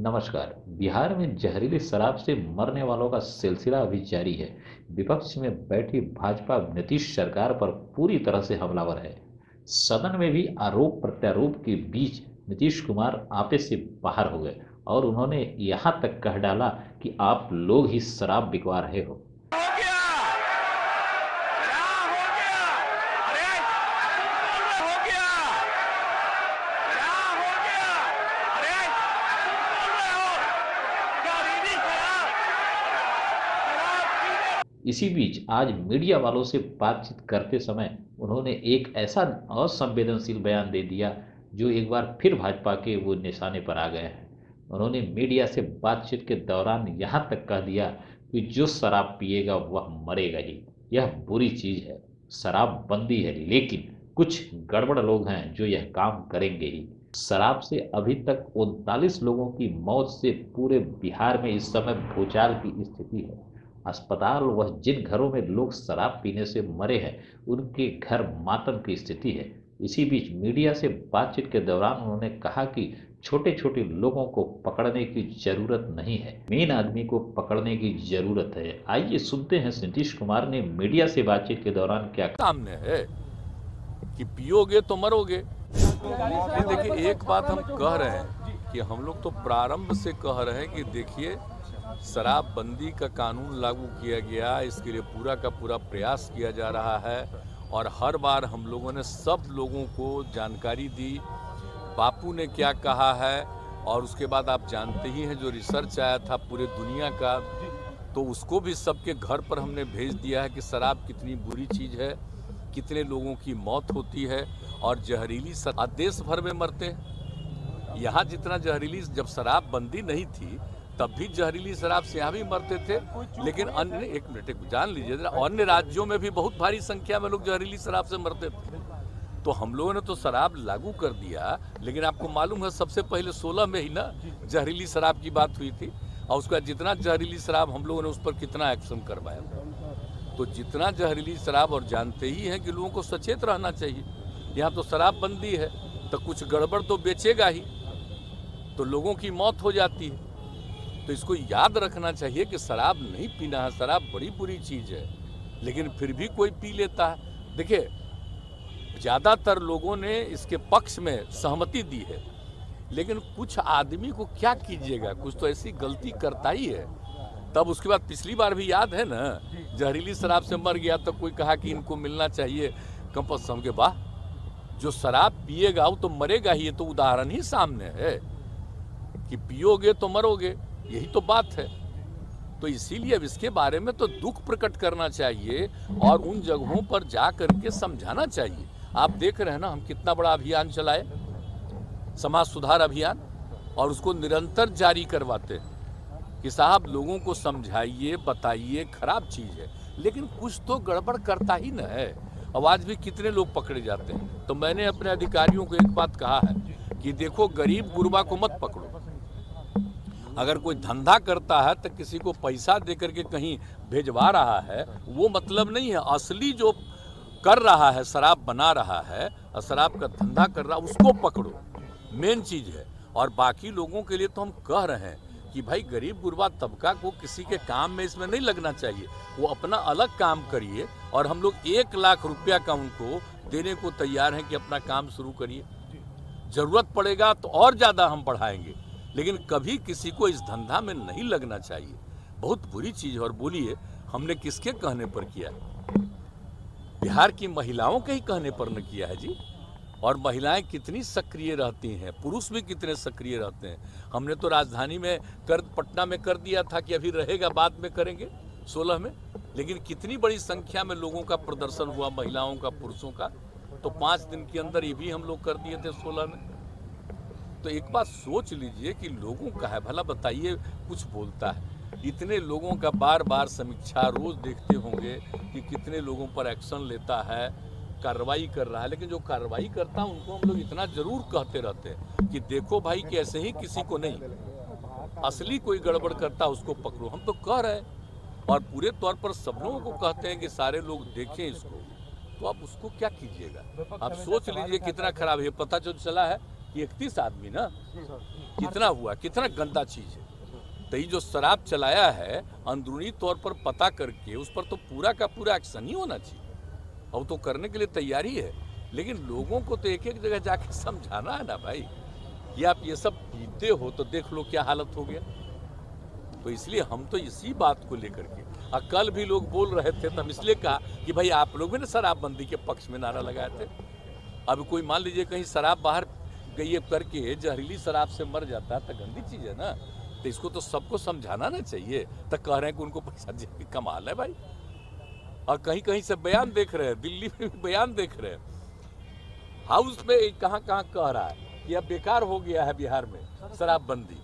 नमस्कार। बिहार में जहरीली शराब से मरने वालों का सिलसिला अभी जारी है। विपक्ष में बैठी भाजपा नीतीश सरकार पर पूरी तरह से हमलावर है। सदन में भी आरोप प्रत्यारोप के बीच नीतीश कुमार आपे से बाहर हो गए और उन्होंने यहां तक कह डाला कि आप लोग ही शराब बिकवा रहे हो। हो गया क्या हो गया अरे हो गया क्या हो गया अरे बोल रहे हो जहरीली शराब पीने इसी बीच आज मीडिया वालों से बातचीत करते समय उन्होंने एक ऐसा असंवेदनशील बयान दे दिया जो एक बार फिर भाजपा के वो निशाने पर आ गए हैं। उन्होंने मीडिया से बातचीत के दौरान यहां तक कह दिया कि जो शराब पिएगा वह मरेगा ही। यह बुरी चीज है। शराब बंदी है, लेकिन कुछ गड़बड़ लोग हैं जो यह काम करेंगे ही। शराब से अभी तक 39 लोगों की मौत से पूरे बिहार में इस समय भूचाल की स्थिति है। अस्पताल व जिन घरों में लोग शराब पीने से मरे हैं उनके घर मातम की स्थिति है। इसी बीच मीडिया से बातचीत के दौरान उन्होंने कहा कि छोटे छोटे लोगों को पकड़ने की जरूरत नहीं है, मेन आदमी को पकड़ने की जरूरत है। आइए सुनते हैं नीतीश कुमार ने मीडिया से बातचीत के दौरान क्या कहा। सामने है कि पियोगे तो मरोगे। ये देखिए, एक बात हम कह रहे हैं कि हम लोग तो प्रारंभ से कह रहे हैं कि देखिए, शराबबंदी का कानून लागू किया गया, इसके लिए पूरा का पूरा प्रयास किया जा रहा है और हर बार हम लोगों ने सब लोगों को जानकारी दी। बापू ने क्या कहा है और उसके बाद आप जानते ही हैं जो रिसर्च आया था पूरे दुनिया का, तो उसको भी सबके घर पर हमने भेज दिया है कि शराब कितनी बुरी चीज़ है, कितने लोगों की मौत होती है और जहरीली शराब देश भर में मरते हैं। यहाँ जितना जहरीली, जब शराब बंदी नहीं थी तब भी जहरीली शराब से यहाँ भी मरते थे, लेकिन अन्य, एक मिनट जान लीजिए, अन्य राज्यों में भी बहुत भारी संख्या में लोग जहरीली शराब से मरते थे। तो हम लोगों ने तो शराब लागू कर दिया, लेकिन आपको मालूम है सबसे पहले 16 में ही ना जहरीली शराब की बात हुई थी और उसका जितना जहरीली शराब हम लोगों ने उस पर कितना एक्शन करवाया। तो जितना जहरीली शराब, और जानते ही हैं कि लोगों को सचेत रहना चाहिए। यहाँ तो शराब बंदी है तो कुछ गड़बड़ तो बेचेगा ही, तो लोगों की मौत हो जाती है। तो इसको याद रखना चाहिए कि शराब नहीं पीना है, शराब बड़ी बुरी चीज़ है, लेकिन फिर भी कोई पी लेता है। देखिए, ज़्यादातर लोगों ने इसके पक्ष में सहमति दी है, लेकिन कुछ आदमी को क्या कीजिएगा, कुछ तो ऐसी गलती करता ही है। तब उसके बाद पिछली बार भी याद है ना, जहरीली शराब से मर गया तो कोई कहा कि इनको मिलना चाहिए कंपल्सरी के। वाह, जो शराब पिएगा वो तो मरेगा ही। ये तो उदाहरण ही सामने है कि पियोगे तो मरोगे, यही तो बात है। तो इसीलिए अब इसके बारे में तो दुख प्रकट करना चाहिए और उन जगहों पर जा करके समझाना चाहिए। आप देख रहे हैं ना, हम कितना बड़ा अभियान चलाए, समाज सुधार अभियान, और उसको निरंतर जारी करवाते हैं कि साहब लोगों को समझाइए, बताइए, खराब चीज़ है, लेकिन कुछ तो गड़बड़ करता ही न है। अब आज भी कितने लोग पकड़े जाते हैं। तो मैंने अपने अधिकारियों को एक बात कहा है कि देखो, गरीब गुरबा को मत पकड़ो। अगर कोई धंधा करता है तो किसी को पैसा दे करके कहीं भेजवा रहा है, वो मतलब नहीं है। असली जो कर रहा है, शराब बना रहा है और शराब का धंधा कर रहा है, उसको पकड़ो, मेन चीज़ है। और बाकी लोगों के लिए तो हम कह रहे हैं कि भाई गरीब गुरबा तबका को किसी के काम में इसमें नहीं लगना चाहिए, वो अपना अलग काम करिए और हम लोग 1 लाख रुपया का उनको देने को तैयार हैं कि अपना काम शुरू करिए। ज़रूरत पड़ेगा तो और ज़्यादा हम बढ़ाएंगे, लेकिन कभी किसी को इस धंधा में नहीं लगना चाहिए। बहुत बुरी चीज़ है। और बोलिए, हमने किसके कहने पर किया? बिहार की महिलाओं के ही कहने पर न किया है जी। और महिलाएं कितनी सक्रिय रहती हैं, पुरुष भी कितने सक्रिय रहते हैं। हमने तो राजधानी में पटना में कर दिया था कि अभी रहेगा, बाद में करेंगे 16 में, लेकिन कितनी बड़ी संख्या में लोगों का प्रदर्शन हुआ, महिलाओं का, पुरुषों का। तो 5 दिन के अंदर ये भी हम लोग कर दिए थे 16 में। तो एक बात सोच लीजिए कि लोगों का है भला, बताइए, कुछ बोलता है। इतने लोगों का बार बार समीक्षा रोज देखते होंगे कि कितने लोगों पर एक्शन लेता है, कार्रवाई कर रहा है, लेकिन जो कार्रवाई करता है उनको हम लोग इतना जरूर कहते रहते हैं कि देखो भाई, कि ऐसे ही किसी को नहीं, असली कोई गड़बड़ करता उसको पकड़ो। हम तो कह रहे हैं और पूरे तौर पर सब लोगों को कहते हैं कि सारे लोग देखें इसको। तो आप उसको क्या कीजिएगा? आप सोच लीजिए कितना खराब है। पता जो चला है कि 31 आदमी ना, कितना हुआ, कितना गंदा चीज है। तो ये जो शराब चलाया है अंदरूनी तौर पर पता करके उस पर तो पूरा का पूरा एक्शन ही होना चाहिए। अब तो करने के लिए तैयारी है, लेकिन लोगों को तो एक एक जगह जाके समझाना है ना भाई कि आप ये सब पीते हो तो देख लो क्या हालत हो गया। तो इसलिए हम तो इसी बात को लेकर के, और कल भी लोग बोल रहे थे तो हम इसलिए कहा कि भाई आप लोग भी ना शराबबंदी के पक्ष में नारा लगाए थे। अब कोई मान लीजिए कहीं शराब बाहर गई करके जहरीली शराब से मर जाता है तो गंदी चीज है ना, तो इसको तो सबको समझाना ना चाहिए। तो कह रहे हैं कि उनको पैसा दे, कमाल है भाई। और कहीं कहीं से बयान देख रहे हैं, दिल्ली में भी बयान देख रहे हैं, हाउस में कहाँ कहाँ कह रहा है कि अब बेकार हो गया है बिहार में शराबबंदी,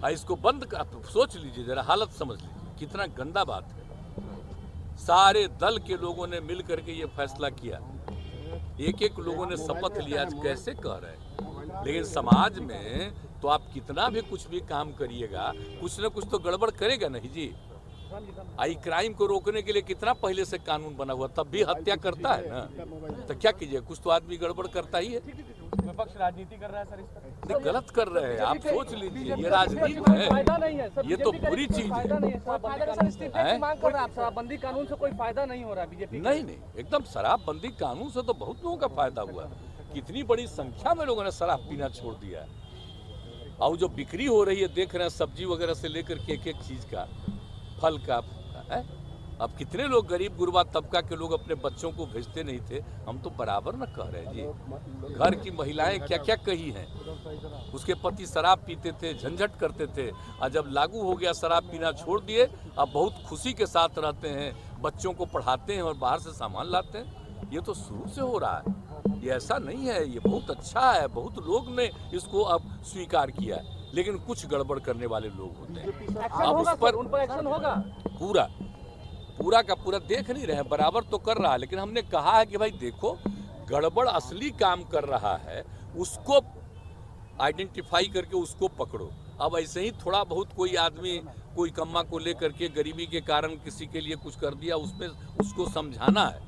इसको बंद कर। सोच लीजिए जरा, हालत समझ लीजिए कितना गंदा बात है। सारे दल के लोगों ने मिल करके ये फैसला किया, एक एक लोगों ने शपथ लिया। आज कैसे कह रहे हैं, लेकिन समाज में तो आप कितना भी कुछ भी काम करिएगा, कुछ ना कुछ तो गड़बड़ करेगा नहीं जी। आई क्राइम को रोकने के लिए कितना पहले से कानून बना हुआ, तब भी हत्या करता है ना, तो क्या कीजिए, कुछ तो आदमी गड़बड़ करता ही है। विपक्ष राजनीति कर रहा है सर इस पर। नहीं, गलत कर रहे हैं, आप सोच लीजिए, ये राजनीति है, ये तो बुरी चीज है। शराबबंदी कानून से कोई फायदा नहीं हो रहा बीजेपी। नहीं नहीं, एकदम शराबबंदी कानून से तो बहुत लोगों का फायदा हुआ, कितनी बड़ी संख्या में लोगों ने शराब पीना छोड़ दिया है। और जो बिक्री हो रही है देख रहे हैं, सब्जी वगैरह से लेकर के एक एक चीज का, फल का है। अब कितने लोग गरीब गुरबा तबका के लोग अपने बच्चों को भेजते नहीं थे, हम तो बराबर न कह रहे हैं जी। घर की महिलाएं क्या क्या कही हैं, उसके पति शराब पीते थे, झंझट करते थे, और जब लागू हो गया शराब पीना छोड़ दिए, अब बहुत खुशी के साथ रहते हैं, बच्चों को पढ़ाते हैं और बाहर से सामान लाते हैं। ये तो शुरू से हो रहा है, ये ऐसा नहीं है, ये बहुत अच्छा है, बहुत लोग ने इसको अब स्वीकार किया है। लेकिन कुछ गड़बड़ करने वाले लोग होते हैं, अब उस पर उन पर एक्शन होगा। पूरा का पूरा देख नहीं रहे, बराबर तो कर रहा है, लेकिन हमने कहा है कि भाई देखो, गड़बड़ असली काम कर रहा है उसको आइडेंटिफाई करके उसको पकड़ो। अब ऐसे ही थोड़ा बहुत कोई आदमी कोई कम्मा को लेकर के गरीबी के कारण किसी के लिए कुछ कर दिया, उसमें उसको समझाना है,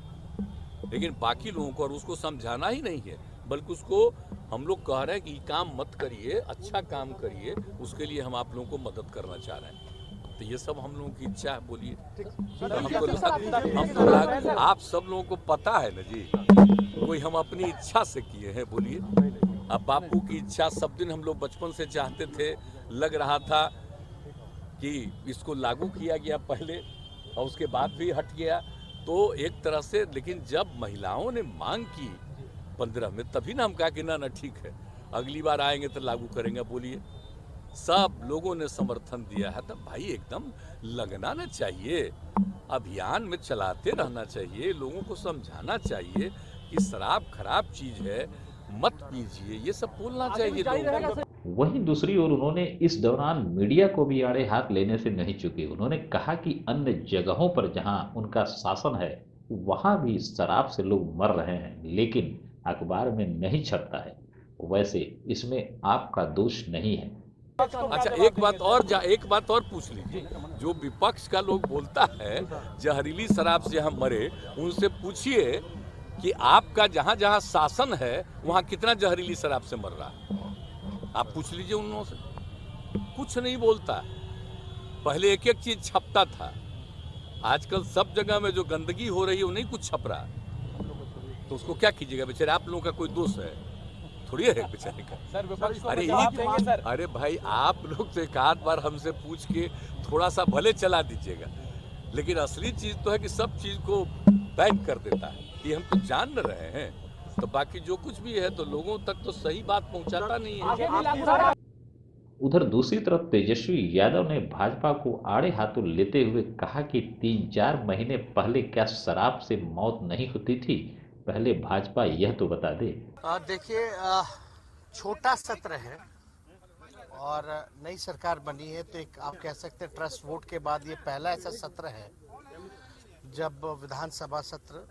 लेकिन बाकी लोगों को और उसको समझाना ही नहीं है, बल्कि उसको हम लोग कह रहे हैं कि काम मत करिए, अच्छा काम करिए, उसके लिए हम आप लोगों को मदद करना चाह रहे हैं। तो ये सब हम लोगों की इच्छा है। बोलिए, हमको आप सब लोगों को पता है ना जी, कोई हम अपनी इच्छा से किए हैं। बोलिए, अब बापू की इच्छा सब दिन हम लोग बचपन से चाहते थे, लग रहा था कि इसको लागू किया गया पहले और उसके बाद भी हट गया, तो एक तरह से। लेकिन जब महिलाओं ने मांग की 15 में, तभी ना हम कहा कि ना ठीक है, अगली बार आएंगे तो लागू करेंगे। बोलिए, सब लोगों ने समर्थन दिया है, तो भाई एकदम लगना ना चाहिए, अभियान में चलाते रहना चाहिए, लोगों को समझाना चाहिए कि शराब खराब चीज है, मत पीजिए, ये सब बोलना चाहिए लोगों को। वहीं दूसरी ओर उन्होंने इस दौरान मीडिया को भी आड़े हाथ लेने से नहीं चूके। उन्होंने कहा कि अन्य जगहों पर जहां उनका शासन है वहां भी शराब से लोग मर रहे हैं, लेकिन अखबार में नहीं छपता है। वैसे इसमें आपका दोष नहीं है। अच्छा, एक बात और पूछ लीजिए, जो विपक्ष का लोग बोलता है जहरीली शराब से हम मरे, उनसे पूछिए कि आपका जहां जहां शासन है वहां कितना जहरीली शराब से मर रहा है। आप पूछ लीजिए उन लोगों से, कुछ नहीं बोलता। पहले एक एक चीज छपता था, आजकल सब जगह में जो गंदगी हो रही है वो नहीं कुछ छप रहा, तो उसको क्या कीजिएगा। बेचारे आप लोगों का कोई दोष है थोड़ी है बेचारे का। सर, अरे भाई, आप लोग तो एक आध बार हमसे पूछ के थोड़ा सा भले चला दीजिएगा, लेकिन असली चीज तो है कि सब चीज को बैन कर देता है, ये हम तो जान रहे हैं। तो बाकी जो कुछ भी है तो लोगों तक तो सही बात पहुंचाता नहीं है। उधर दूसरी तरफ तेजस्वी यादव ने भाजपा को आड़े हाथों लेते हुए कहा कि 3-4 महीने पहले क्या शराब से मौत नहीं होती थी, पहले भाजपा यह तो बता दे। देखिए, छोटा सत्र है और नई सरकार बनी है, तो एक आप कह सकते हैं ट्रस्ट वोट के बाद ये पहला ऐसा सत्र है जब विधानसभा सत्र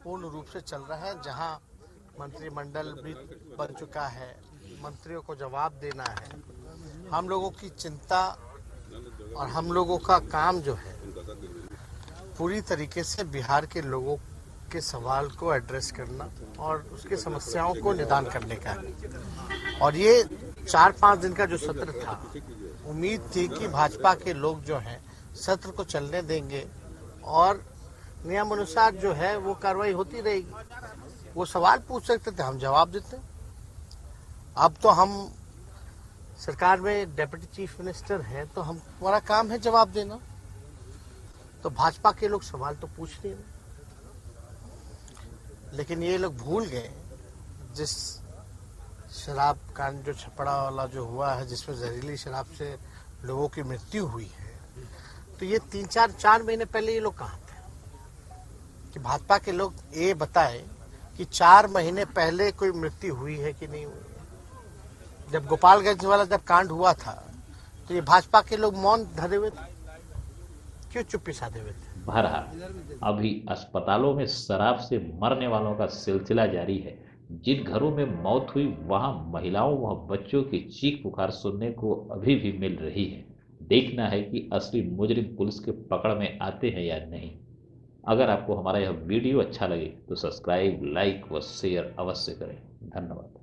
पूर्ण रूप से चल रहा है, जहां मंत्रिमंडल भी बन चुका है, मंत्रियों को जवाब देना है। हम लोगों की चिंता और हम लोगों का काम जो है पूरी तरीके से बिहार के लोगों के सवाल को एड्रेस करना और उसके समस्याओं को निदान करने का है। और ये 4-5 दिन का जो सत्र था, उम्मीद थी कि भाजपा के लोग जो हैं सत्र को चलने देंगे और नियम अनुसार जो है वो कार्रवाई होती रहेगी। वो सवाल पूछ सकते थे, हम जवाब देते। अब तो हम सरकार में डेप्यूटी चीफ मिनिस्टर हैं, तो हमारा काम है जवाब देना। तो भाजपा के लोग सवाल तो पूछ नहीं रहे, लेकिन ये लोग भूल गए जिस शराब कांड जो छपड़ा वाला जो हुआ है, जिसमें जहरीली शराब से लोगों की मृत्यु हुई है, तो ये 3-4 महीने पहले ये लोग कहाँ थे कि भाजपा के लोग ये बताए कि 4 महीने पहले कोई मृत्यु हुई है कि नहीं हुई है। जब गोपालगंज वाला जब कांड हुआ था तो ये भाजपा के लोग मौन धरे हुए थे, क्यों चुप्पी साधे हुए थे? बहरहाल अभी अस्पतालों में शराब से मरने वालों का सिलसिला जारी है। जिन घरों में मौत हुई वहां महिलाओं व बच्चों की चीख पुकार सुनने को अभी भी मिल रही है। देखना है कि असली मुजरिम पुलिस के पकड़ में आते हैं या नहीं। अगर आपको हमारा यह वीडियो अच्छा लगे तो सब्सक्राइब, लाइक व शेयर अवश्य करें। धन्यवाद।